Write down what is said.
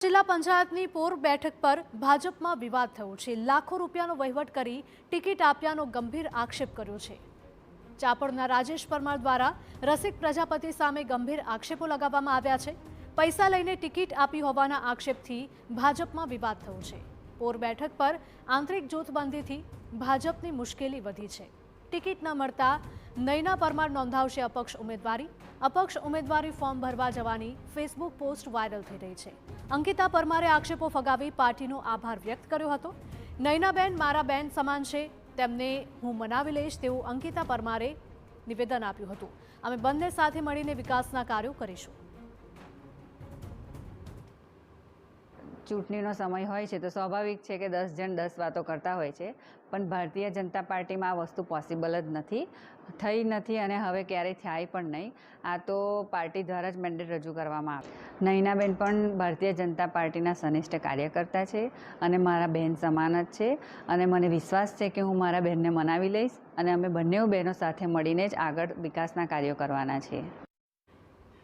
જિલ્લા પંચાયતની પોર બેઠક પર ભાજપમાં વિવાદ થયો છે। લાખો રૂપિયાનો વહીવટ કરી ટિકિટ આપ્યાનો ગંભીર આક્ષેપ કર્યો છે। ચાપડના રાજેશ પરમાર દ્વારા રસિક પ્રજાપતિ સામે ગંભીર આક્ષેપો લગાવવામાં આવ્યા છે। પૈસા લઈને ટિકિટ આપી હોવાના આક્ષેપથી ભાજપમાં વિવાદ થયો છે। પોર બેઠક પર આંતરિક જૂથબંધીથી ભાજપની મુશ્કેલી વધી છે। ટિકિટ ન મળતા નયના પરમાર નોંધાવશે અપક્ષ ઉમેદવારી। અપક્ષ ઉમેદવારી ફોર્મ ભરવા જવાની ફેસબુક પોસ્ટ વાયરલ થઈ રહી છે। અંકિતા પરમારે આક્ષેપો ફગાવી પાર્ટીનો આભાર વ્યક્ત કર્યો હતો। નયનાબેન મારા બેન સમાન છે, તેમને હું મનાવી લઈશ તેવું અંકિતા પરમારે નિવેદન આપ્યું હતું। અમે બંને સાથે મળીને વિકાસના કાર્યો કરીશું। ચૂંટણીનો સમય હોય છે તો સ્વાભાવિક છે કે 10 જણ 10 વાતો કરતા હોય છે, પણ ભારતીય જનતા પાર્ટીમાં આ વસ્તુ પોસિબલ જ નથી, થઈ નથી અને હવે ક્યારેય થાય પણ નહીં। આ તો પાર્ટી દ્વારા જ મેન્ડેટ રજૂ કરવામાં આવે। નયનાબેન પણ ભારતીય જનતા પાર્ટીના સનિષ્ઠ કાર્યકર્તા છે અને મારા બહેન સમાન જ છે અને મને વિશ્વાસ છે કે હું મારા બહેનને મનાવી લઈશ અને અમે બંને બહેનો સાથે મળીને જ આગળ વિકાસના કાર્યો કરવાના છીએ।